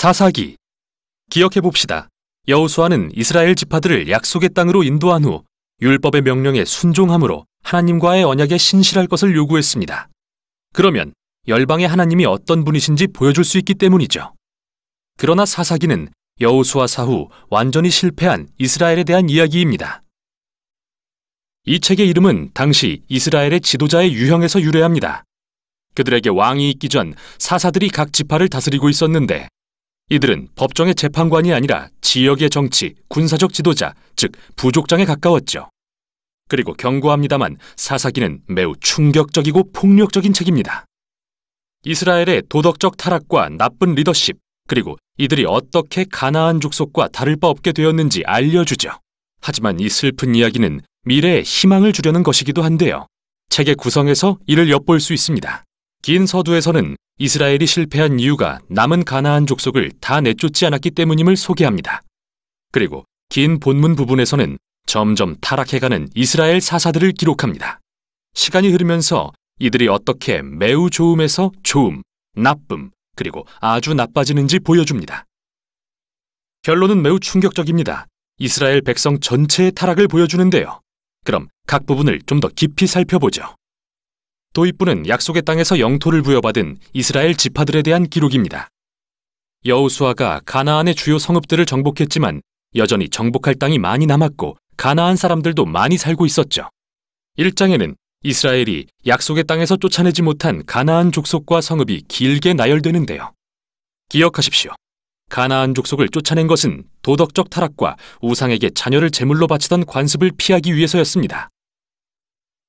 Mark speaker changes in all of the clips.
Speaker 1: 사사기. 기억해봅시다. 여호수아는 이스라엘 지파들을 약속의 땅으로 인도한 후 율법의 명령에 순종함으로 하나님과의 언약에 신실할 것을 요구했습니다. 그러면 열방의 하나님이 어떤 분이신지 보여줄 수 있기 때문이죠. 그러나 사사기는 여호수아 사후 완전히 실패한 이스라엘에 대한 이야기입니다. 이 책의 이름은 당시 이스라엘의 지도자의 유형에서 유래합니다. 그들에게 왕이 있기 전 사사들이 각 지파를 다스리고 있었는데 이들은 법정의 재판관이 아니라 지역의 정치, 군사적 지도자, 즉 부족장에 가까웠죠. 그리고 경고합니다만 사사기는 매우 충격적이고 폭력적인 책입니다. 이스라엘의 도덕적 타락과 나쁜 리더십, 그리고 이들이 어떻게 가나안 족속과 다를 바 없게 되었는지 알려주죠. 하지만 이 슬픈 이야기는 미래에 희망을 주려는 것이기도 한데요. 책의 구성에서 이를 엿볼 수 있습니다. 긴 서두에서는 이스라엘이 실패한 이유가 남은 가나안 족속을 다 내쫓지 않았기 때문임을 소개합니다. 그리고 긴 본문 부분에서는 점점 타락해가는 이스라엘 사사들을 기록합니다. 시간이 흐르면서 이들이 어떻게 매우 좋음에서 좋음, 나쁨, 그리고 아주 나빠지는지 보여줍니다. 결론은 매우 충격적입니다. 이스라엘 백성 전체의 타락을 보여주는데요. 그럼 각 부분을 좀 더 깊이 살펴보죠. 도입부는 약속의 땅에서 영토를 부여받은 이스라엘 지파들에 대한 기록입니다. 여호수아가 가나안의 주요 성읍들을 정복했지만 여전히 정복할 땅이 많이 남았고 가나안 사람들도 많이 살고 있었죠. 1장에는 이스라엘이 약속의 땅에서 쫓아내지 못한 가나안 족속과 성읍이 길게 나열되는데요. 기억하십시오. 가나안 족속을 쫓아낸 것은 도덕적 타락과 우상에게 자녀를 제물로 바치던 관습을 피하기 위해서였습니다.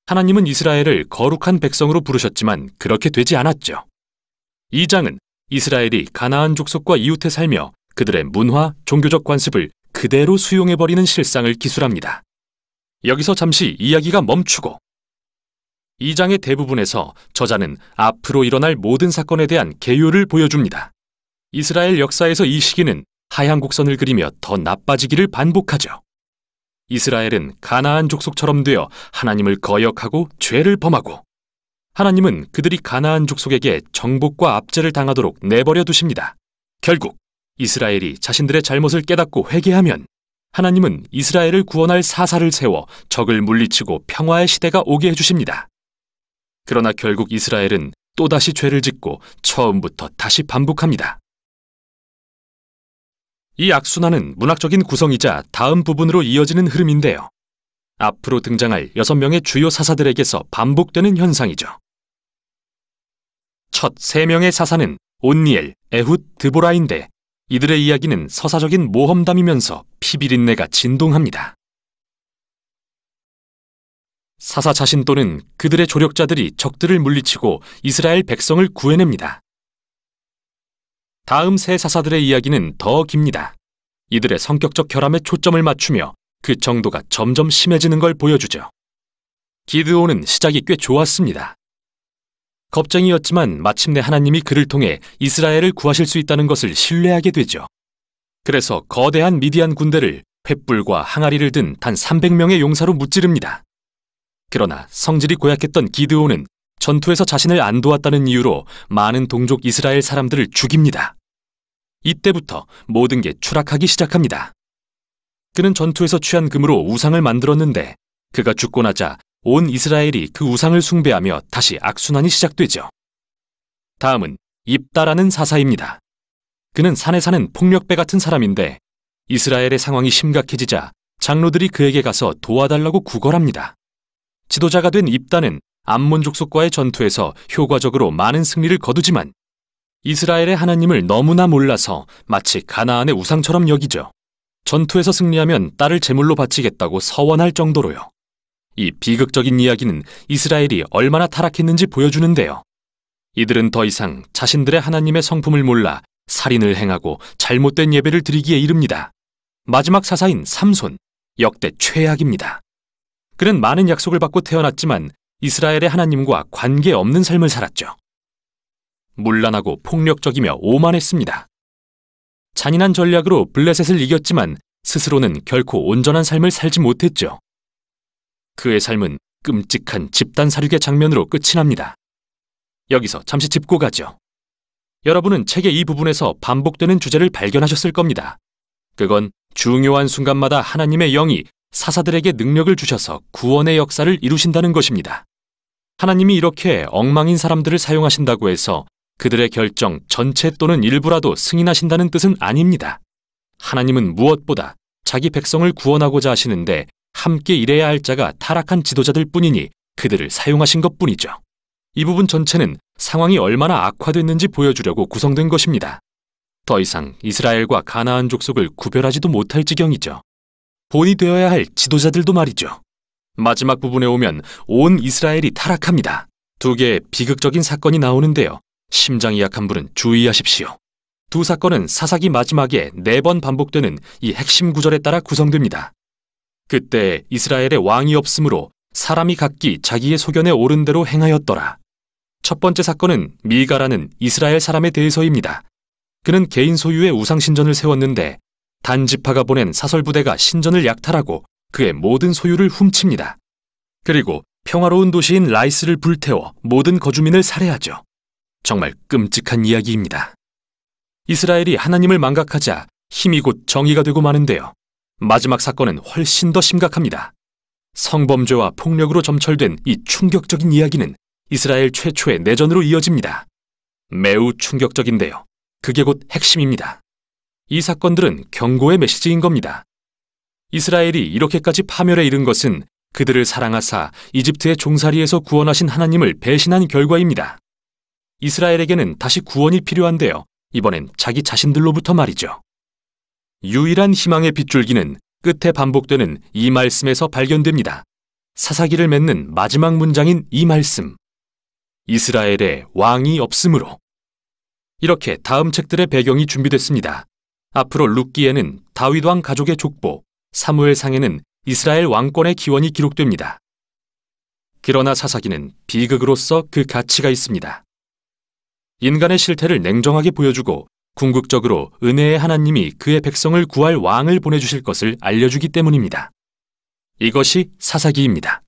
Speaker 1: 하나님은 이스라엘을 거룩한 백성으로 부르셨지만 그렇게 되지 않았죠. 2장은 이스라엘이 가나안 족속과 이웃해 살며 그들의 문화, 종교적 관습을 그대로 수용해버리는 실상을 기술합니다. 여기서 잠시 이야기가 멈추고 2장의 대부분에서 저자는 앞으로 일어날 모든 사건에 대한 개요를 보여줍니다. 이스라엘 역사에서 이 시기는 하향 곡선을 그리며 더 나빠지기를 반복하죠. 이스라엘은 가나안 족속처럼 되어 하나님을 거역하고 죄를 범하고 하나님은 그들이 가나안 족속에게 정복과 압제를 당하도록 내버려 두십니다. 결국 이스라엘이 자신들의 잘못을 깨닫고 회개하면 하나님은 이스라엘을 구원할 사사를 세워 적을 물리치고 평화의 시대가 오게 해주십니다. 그러나 결국 이스라엘은 또다시 죄를 짓고 처음부터 다시 반복합니다. 이 악순환은 문학적인 구성이자 다음 부분으로 이어지는 흐름인데요. 앞으로 등장할 6명의 주요 사사들에게서 반복되는 현상이죠. 첫 3명의 사사는 온니엘, 에훗, 드보라인데 이들의 이야기는 서사적인 모험담이면서 피비린내가 진동합니다. 사사 자신 또는 그들의 조력자들이 적들을 물리치고 이스라엘 백성을 구해냅니다. 다음 세 사사들의 이야기는 더 깁니다. 이들의 성격적 결함에 초점을 맞추며 그 정도가 점점 심해지는 걸 보여주죠. 기드온은 시작이 꽤 좋았습니다. 겁쟁이였지만 마침내 하나님이 그를 통해 이스라엘을 구하실 수 있다는 것을 신뢰하게 되죠. 그래서 거대한 미디안 군대를 횃불과 항아리를 든 단 300명의 용사로 무찌릅니다. 그러나 성질이 고약했던 기드온은 전투에서 자신을 안 도왔다는 이유로 많은 동족 이스라엘 사람들을 죽입니다. 이때부터 모든 게 추락하기 시작합니다. 그는 전투에서 취한 금으로 우상을 만들었는데 그가 죽고 나자 온 이스라엘이 그 우상을 숭배하며 다시 악순환이 시작되죠. 다음은 입다라는 사사입니다. 그는 산에 사는 폭력배 같은 사람인데 이스라엘의 상황이 심각해지자 장로들이 그에게 가서 도와달라고 구걸합니다. 지도자가 된 입다는 암몬 족속과의 전투에서 효과적으로 많은 승리를 거두지만 이스라엘의 하나님을 너무나 몰라서 마치 가나안의 우상처럼 여기죠. 전투에서 승리하면 딸을 제물로 바치겠다고 서원할 정도로요. 이 비극적인 이야기는 이스라엘이 얼마나 타락했는지 보여주는데요. 이들은 더 이상 자신들의 하나님의 성품을 몰라 살인을 행하고 잘못된 예배를 드리기에 이릅니다. 마지막 사사인 삼손, 역대 최악입니다. 그는 많은 약속을 받고 태어났지만 이스라엘의 하나님과 관계없는 삶을 살았죠. 문란하고 폭력적이며 오만했습니다. 잔인한 전략으로 블레셋을 이겼지만 스스로는 결코 온전한 삶을 살지 못했죠. 그의 삶은 끔찍한 집단 살육의 장면으로 끝이 납니다. 여기서 잠시 짚고 가죠. 여러분은 책의 이 부분에서 반복되는 주제를 발견하셨을 겁니다. 그건 중요한 순간마다 하나님의 영이 사사들에게 능력을 주셔서 구원의 역사를 이루신다는 것입니다. 하나님이 이렇게 엉망인 사람들을 사용하신다고 해서 그들의 결정 전체 또는 일부라도 승인하신다는 뜻은 아닙니다. 하나님은 무엇보다 자기 백성을 구원하고자 하시는데 함께 일해야 할 자가 타락한 지도자들 뿐이니 그들을 사용하신 것뿐이죠. 이 부분 전체는 상황이 얼마나 악화됐는지 보여주려고 구성된 것입니다. 더 이상 이스라엘과 가나안 족속을 구별하지도 못할 지경이죠. 본이 되어야 할 지도자들도 말이죠. 마지막 부분에 오면 온 이스라엘이 타락합니다. 두 개의 비극적인 사건이 나오는데요. 심장이 약한 분은 주의하십시오. 두 사건은 사사기 마지막에 4번 반복되는 이 핵심 구절에 따라 구성됩니다. 그때 이스라엘에 왕이 없으므로 사람이 각기 자기의 소견에 옳은 대로 행하였더라. 첫 번째 사건은 미가라는 이스라엘 사람에 대해서입니다. 그는 개인 소유의 우상신전을 세웠는데 단지파가 보낸 사설부대가 신전을 약탈하고 그의 모든 소유를 훔칩니다. 그리고 평화로운 도시인 라이스를 불태워 모든 거주민을 살해하죠. 정말 끔찍한 이야기입니다. 이스라엘이 하나님을 망각하자 힘이 곧 정의가 되고 마는데요. 마지막 사건은 훨씬 더 심각합니다. 성범죄와 폭력으로 점철된 이 충격적인 이야기는 이스라엘 최초의 내전으로 이어집니다. 매우 충격적인데요. 그게 곧 핵심입니다. 이 사건들은 경고의 메시지인 겁니다. 이스라엘이 이렇게까지 파멸에 이른 것은 그들을 사랑하사 이집트의 종살이에서 구원하신 하나님을 배신한 결과입니다. 이스라엘에게는 다시 구원이 필요한데요. 이번엔 자기 자신들로부터 말이죠. 유일한 희망의 빗줄기는 끝에 반복되는 이 말씀에서 발견됩니다. 사사기를 맺는 마지막 문장인 이 말씀. 이스라엘에 왕이 없으므로. 이렇게 다음 책들의 배경이 준비됐습니다. 앞으로 룻기에는 다윗 왕 가족의 족보, 사무엘상에는 이스라엘 왕권의 기원이 기록됩니다. 그러나 사사기는 비극으로서 그 가치가 있습니다. 인간의 실태를 냉정하게 보여주고 궁극적으로 은혜의 하나님이 그의 백성을 구할 왕을 보내주실 것을 알려주기 때문입니다. 이것이 사사기입니다.